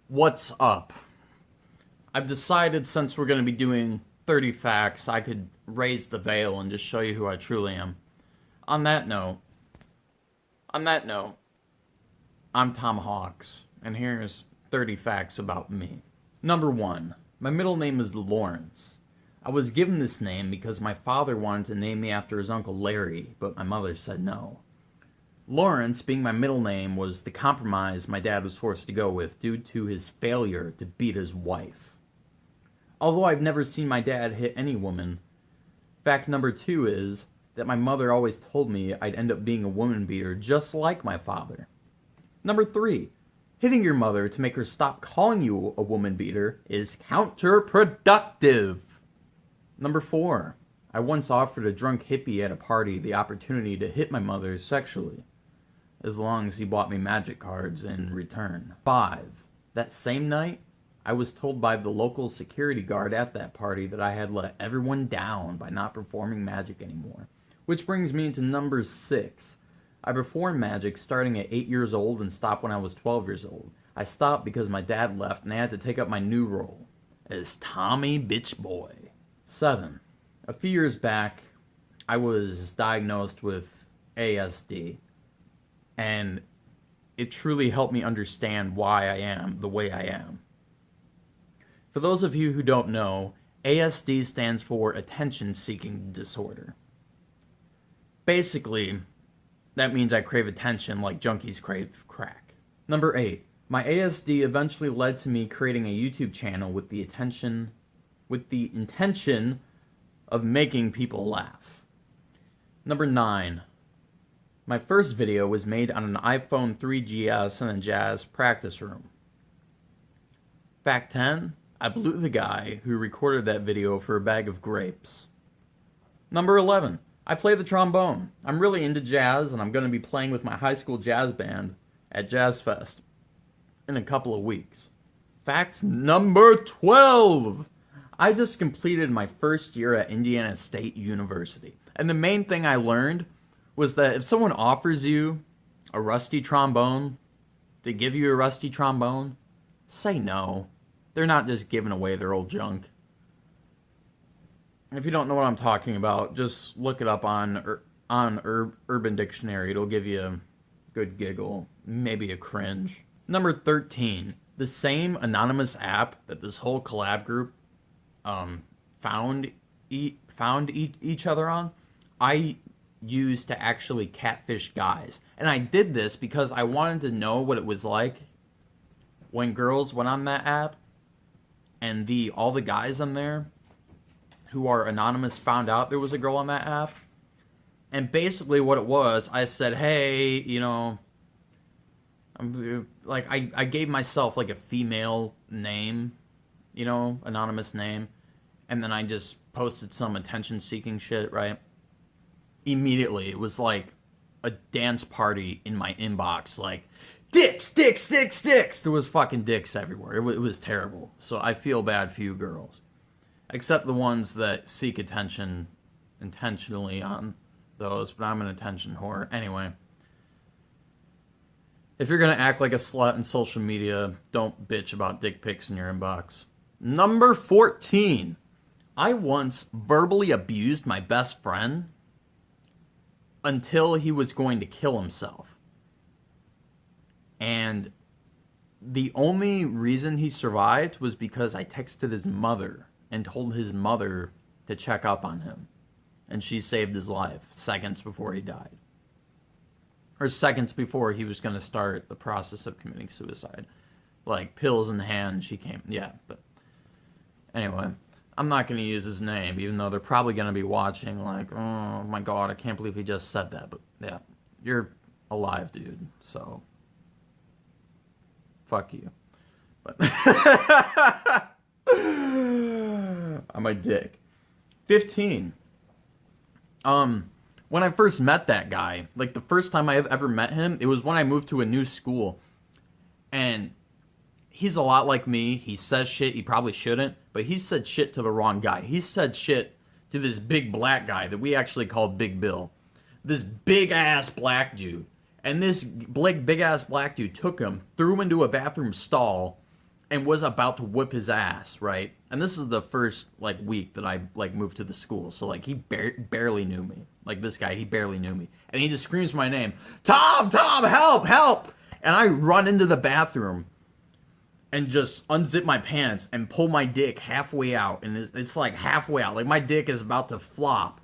What's up? I've decided since we're going to be doing 30 facts, I could raise the veil and just show you who I truly am. On that note, I'm Tom Hawks, and here's 30 facts about me. Number 1, my middle name is Lawrence. I was given this name because my father wanted to name me after his uncle Larry, but my mother said no. Lawrence, being my middle name, was the compromise my dad was forced to go with due to his failure to beat his wife. Although I've never seen my dad hit any woman, fact number 2 is that my mother always told me I'd end up being a woman beater just like my father. Number 3, hitting your mother to make her stop calling you a woman beater is counterproductive. Number 4, I once offered a drunk hippie at a party the opportunity to hit my mother sexually, as long as he bought me magic cards in return. 5, that same night, I was told by the local security guard at that party that I had let everyone down by not performing magic anymore. Which brings me to number 6. I performed magic starting at 8 years old and stopped when I was 12 years old. I stopped because my dad left and I had to take up my new role as Tommy Bitch Boy. 7, a few years back, I was diagnosed with ASD. And it truly helped me understand why I am the way I am. For those of you who don't know, ASD stands for Attention-Seeking Disorder. Basically, that means I crave attention like junkies crave crack. Number 8, my ASD eventually led to me creating a YouTube channel with the intention of making people laugh. Number 9, my first video was made on an iPhone 3GS in a jazz practice room. Fact 10, I blew the guy who recorded that video for a bag of grapes. Number 11, I play the trombone. I'm really into jazz and I'm going to be playing with my high school jazz band at Jazz Fest in a couple of weeks. Fact number 12, I just completed my first year at Indiana State University. And the main thing I learned was that if someone offers you a rusty trombone, they give you a rusty trombone, say no. They're not just giving away their old junk. If you don't know what I'm talking about, just look it up on Urban Dictionary. It'll give you a good giggle, maybe a cringe. Number 13, the same anonymous app that this whole collab group found each other on, I used to actually catfish guys. And I did this because I wanted to know what it was like when girls went on that app and all the guys on there who are anonymous found out there was a girl on that app. And basically what it was, I said, hey, you know, I gave myself like a female name, you know, anonymous name, and then I just posted some attention-seeking shit, right? Immediately, it was like a dance party in my inbox, like, dicks, dicks, dicks, dicks! There was fucking dicks everywhere. It was terrible. So I feel bad for you girls. Except the ones that seek attention intentionally on those, but I'm an attention whore. Anyway. If you're gonna act like a slut in social media, don't bitch about dick pics in your inbox. Number 14. I once verbally abused my best friend until he was going to kill himself. And the only reason he survived was because I texted his mother and told his mother to check up on him. And she saved his life seconds before he died. Or seconds before he was going to start the process of committing suicide. Like, pills in hand, she came. Yeah, but anyway, I'm not going to use his name, even though they're probably going to be watching like, oh my god, I can't believe he just said that. But yeah, you're alive, dude, so fuck you. But I'm a dick. 15. When I first met that guy, like the first time I have ever met him, it was when I moved to a new school. And he's a lot like me. He says shit he probably shouldn't, but he said shit to the wrong guy. He said shit to this big black guy that we actually called Big Bill. This big-ass black dude. And this big-ass black dude took him, threw him into a bathroom stall, and was about to whip his ass, right? And this is the first like week that I like moved to the school, so like he barely knew me. Like this guy, he barely knew me, and he just screams my name, Tom, help, help! And I run into the bathroom and just unzip my pants and pull my dick halfway out, and it's like halfway out, like my dick is about to flop.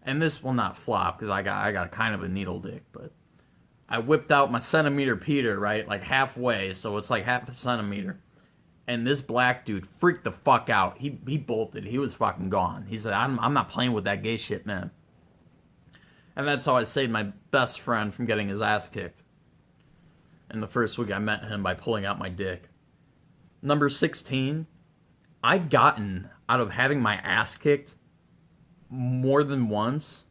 And this will not flop because I got kind of a needle dick, but I whipped out my centimeter Peter, right, like halfway, so it's like half a centimeter. And this black dude freaked the fuck out. He bolted. He was fucking gone. He said, I'm not playing with that gay shit, man. And that's how I saved my best friend from getting his ass kicked. In the first week I met him by pulling out my dick. Number 16, I've gotten out of having my ass kicked more than once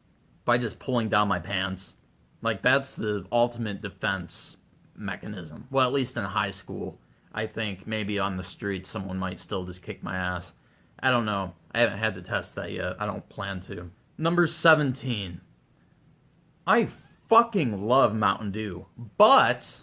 by just pulling down my pants. Like, that's the ultimate defense mechanism. Well, at least in high school. I think maybe on the street someone might still just kick my ass. I don't know. I haven't had to test that yet. I don't plan to. Number 17. I fucking love Mountain Dew. But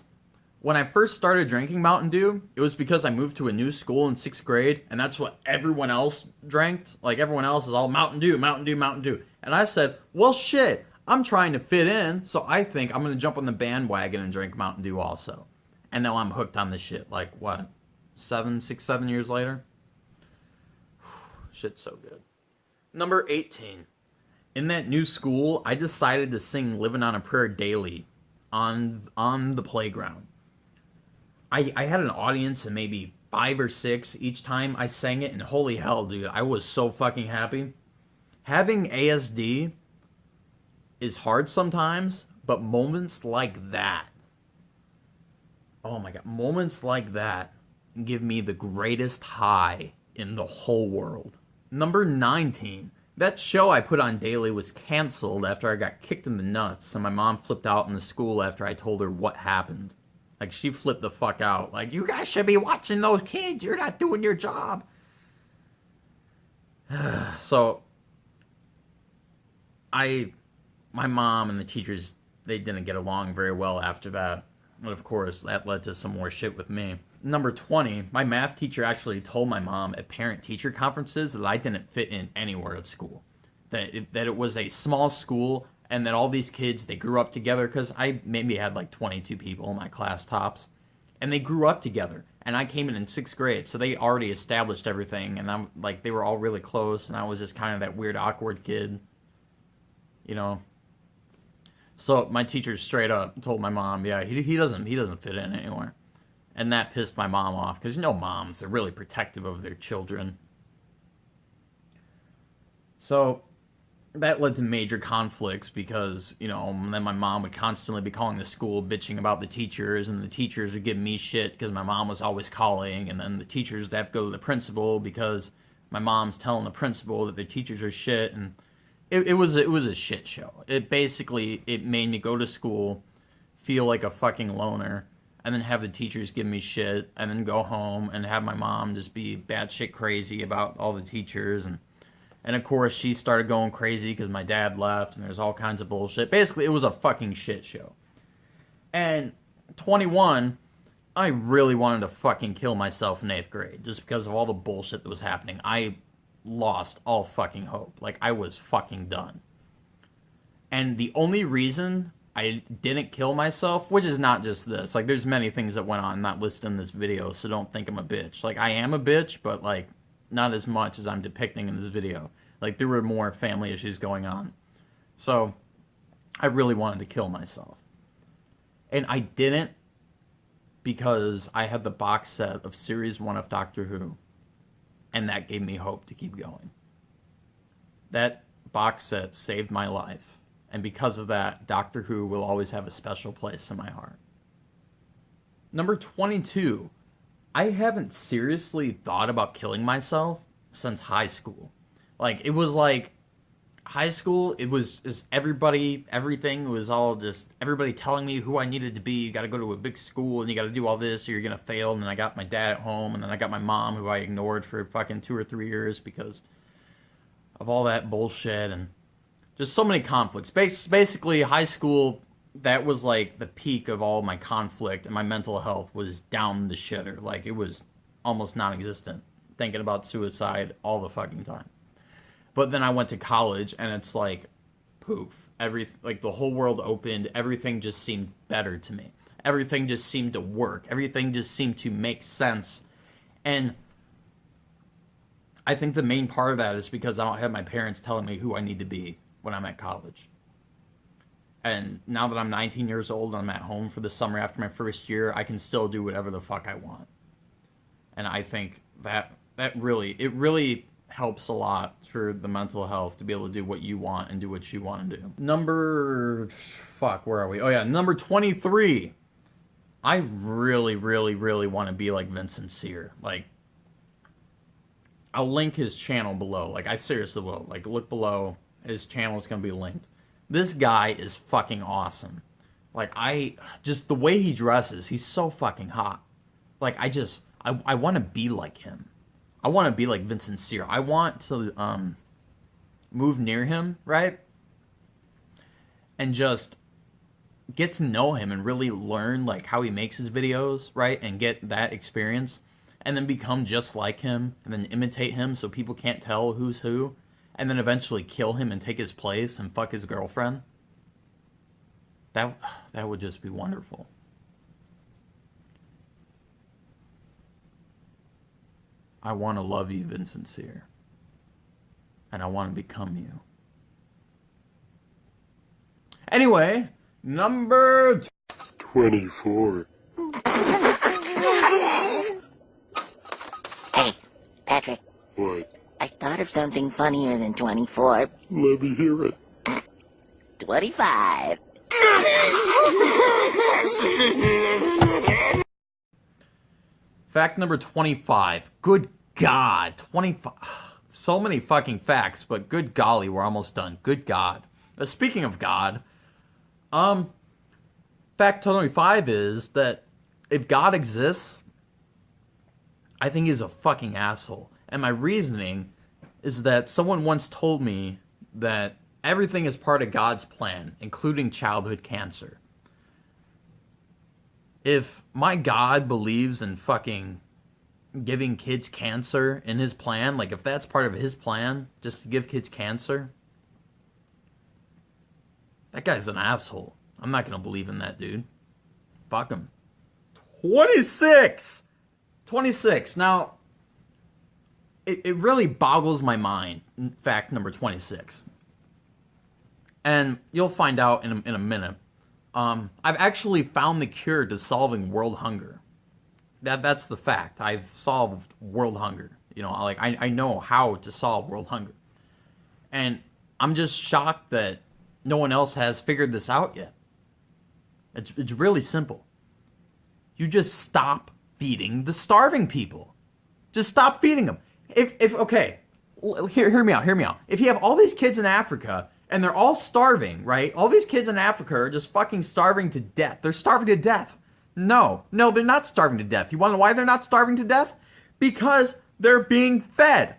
when I first started drinking Mountain Dew, it was because I moved to a new school in 6th grade, and that's what everyone else drank. Like, everyone else is all Mountain Dew, Mountain Dew, Mountain Dew. And I said, well, shit, I'm trying to fit in, so I think I'm going to jump on the bandwagon and drink Mountain Dew also. And now I'm hooked on this shit. Like, what, 7 years later? Shit's so good. Number 18. In that new school, I decided to sing Living on a Prayer daily on the playground. I had an audience of maybe 5 or 6 each time I sang it, and holy hell, dude, I was so fucking happy. Having ASD is hard sometimes, but moments like that, oh my god, moments like that give me the greatest high in the whole world. Number 19. That show I put on daily was canceled after I got kicked in the nuts, and my mom flipped out in the school after I told her what happened. Like, she flipped the fuck out. Like, you guys should be watching those kids. You're not doing your job. So, my mom and the teachers, they didn't get along very well after that. But of course, that led to some more shit with me. Number 20, my math teacher actually told my mom at parent-teacher conferences that I didn't fit in anywhere at school. That it was a small school, and that all these kids, they grew up together, because I maybe had like 22 people in my class tops, and they grew up together. And I came in 6th grade, so they already established everything, and I'm like, they were all really close, and I was just kind of that weird, awkward kid, you know. So my teacher straight up told my mom, yeah, he doesn't fit in anywhere. And that pissed my mom off, because you know moms are really protective of their children. So that led to major conflicts, because, you know, then my mom would constantly be calling the school, bitching about the teachers, and the teachers would give me shit because my mom was always calling, and then the teachers would have to go to the principal because my mom's telling the principal that their teachers are shit, and it was a shit show. It made me go to school, feel like a fucking loner, and then have the teachers give me shit, and then go home and have my mom just be batshit crazy about all the teachers, and of course she started going crazy because my dad left, and there's all kinds of bullshit. Basically, it was a fucking shit show. And 21, I really wanted to fucking kill myself in 8th grade, just because of all the bullshit that was happening. I lost all fucking hope. Like, I was fucking done. And the only reason I didn't kill myself, which is not just this, like, there's many things that went on not listed in this video, so don't think I'm a bitch. Like, I am a bitch, but, like, not as much as I'm depicting in this video. Like, there were more family issues going on. So, I really wanted to kill myself. And I didn't, because I had the box set of Series 1 of Doctor Who, and that gave me hope to keep going. That box set saved my life. And because of that, Doctor Who will always have a special place in my heart. Number 22. I haven't seriously thought about killing myself since high school. Like, it was like, high school, it was just everything was all just, everybody telling me who I needed to be. You gotta go to a big school, and you gotta do all this, or you're gonna fail. And then I got my dad at home, and then I got my mom, who I ignored for fucking 2 or 3 years because of all that bullshit, and just so many conflicts. Basically, high school, that was like the peak of all my conflict, and my mental health was down the shitter. Like, it was almost non-existent, thinking about suicide all the fucking time. But then I went to college, and it's like, poof. Like, the whole world opened. Everything just seemed better to me. Everything just seemed to work. Everything just seemed to make sense. And I think the main part of that is because I don't have my parents telling me who I need to be when I'm at college. And now that I'm 19 years old and I'm at home for the summer after my first year, I can still do whatever the fuck I want. And I think that really helps a lot for the mental health to be able to do what you want and do what you want to do. Where are we? Oh yeah, number 23. I really want to be like Vincent Sear. Like, I'll link his channel below. Like, I seriously will. Like, look below. His channel is going to be linked. This guy is fucking awesome. Like, just the way he dresses, he's so fucking hot. Like, I want to be like him. I want to be like Vincent Sear. I want to move near him, right? And just get to know him and really learn like how he makes his videos, right? And get that experience, and then become just like him, and then imitate him so people can't tell who's who, and then eventually kill him and take his place and fuck his girlfriend. That would just be wonderful. I want to love you, Vincent Sear. And I want to become you. Anyway, number 24. Hey, Patrick. What? I thought of something funnier than 24. Let me hear it. 25. fact number 25. Good God. 25. So many fucking facts, but good golly, we're almost done. Good God. Speaking of God, fact 25 is that if God exists, I think he's a fucking asshole. And my reasoning is that someone once told me that everything is part of God's plan, including childhood cancer. If my God believes in fucking giving kids cancer in his plan, like if that's part of his plan, just to give kids cancer, that guy's an asshole. I'm not going to believe in that dude. Fuck him. 26! 26. Now, it really boggles my mind, fact number 26. And you'll find out in a minute. I've actually found the cure to solving world hunger. That's the fact. I've solved world hunger. You know, like I know how to solve world hunger. And I'm just shocked that no one else has figured this out yet. It's really simple. You just stop feeding the starving people. Just stop feeding them. Okay, hear me out. If you have all these kids in Africa and they're all starving, right? All these kids in Africa are just fucking starving to death. They're starving to death. No, they're not starving to death. You want to know why they're not starving to death? Because they're being fed.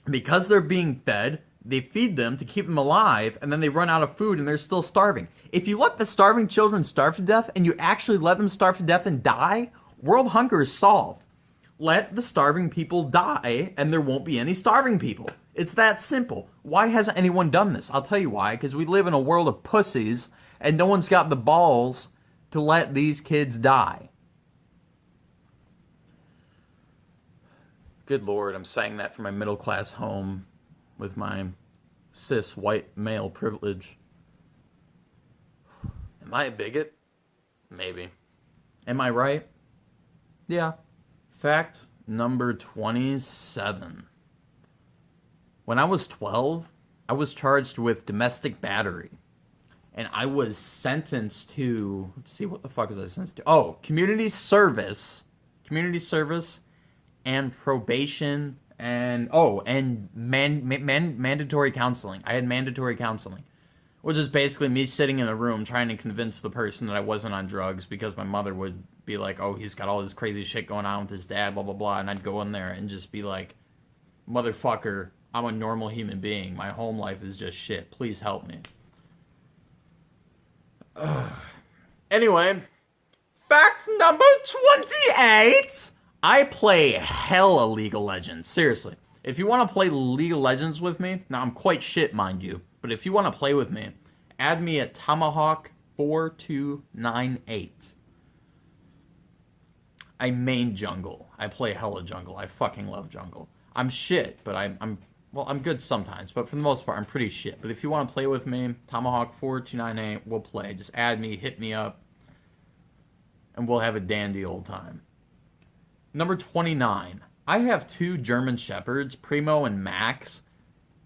Because they're being fed, they feed them to keep them alive, and then they run out of food and they're still starving. If you let the starving children starve to death, and you actually let them starve to death and die, world hunger is solved. Let the starving people die, and there won't be any starving people. It's that simple. Why hasn't anyone done this? I'll tell you why. Because we live in a world of pussies, and no one's got the balls to let these kids die. Good Lord, I'm saying that from my middle-class home with my cis white male privilege. Am I a bigot? Maybe. Am I right? Yeah. Fact number 27. When I was 12, I was charged with domestic battery. And I was sentenced to, let's see, what the fuck was I sentenced to? Oh, community service and probation and, mandatory counseling. I had mandatory counseling, which is basically me sitting in a room trying to convince the person that I wasn't on drugs, because my mother would be like, oh, he's got all this crazy shit going on with his dad, blah, blah, blah. And I'd go in there and just be like, motherfucker, I'm a normal human being. My home life is just shit. Please help me. Anyway, fact number 28. I play hella League of Legends. Seriously. If you want to play League of Legends with me, now I'm quite shit, mind you, but if you want to play with me, add me at Tomahawk4298. I main jungle. I play hella jungle. I fucking love jungle. I'm shit, but I'm good sometimes, but for the most part, I'm pretty shit. But if you want to play with me, Tomahawk4298, we'll play. Just add me, hit me up, and we'll have a dandy old time. Number 29. I have 2 German Shepherds, Primo and Max.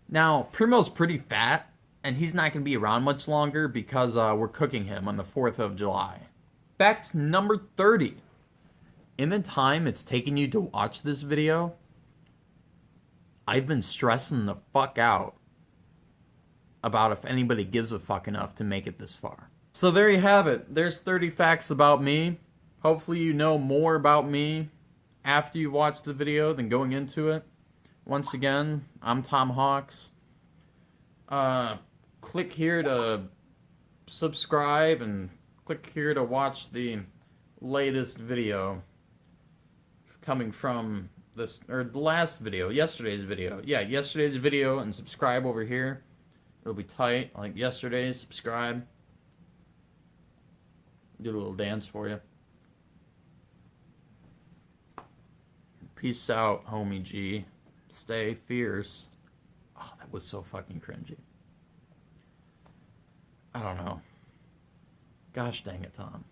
Now, Primo's pretty fat, and he's not going to be around much longer because we're cooking him on the 4th of July. Fact number 30. In the time it's taken you to watch this video, I've been stressing the fuck out about if anybody gives a fuck enough to make it this far. So there you have it. There's 30 facts about me. Hopefully you know more about me after you've watched the video than going into it. Once again, I'm Tom Hawks. Click here to subscribe and click here to watch the latest video coming from this, or the last video, yesterday's video. Yeah, yesterday's video, and subscribe over here. It'll be tight, like yesterday's. Subscribe. Do a little dance for you. Peace out, homie G. Stay fierce. Oh, that was so fucking cringy. I don't know. Gosh dang it, Tom.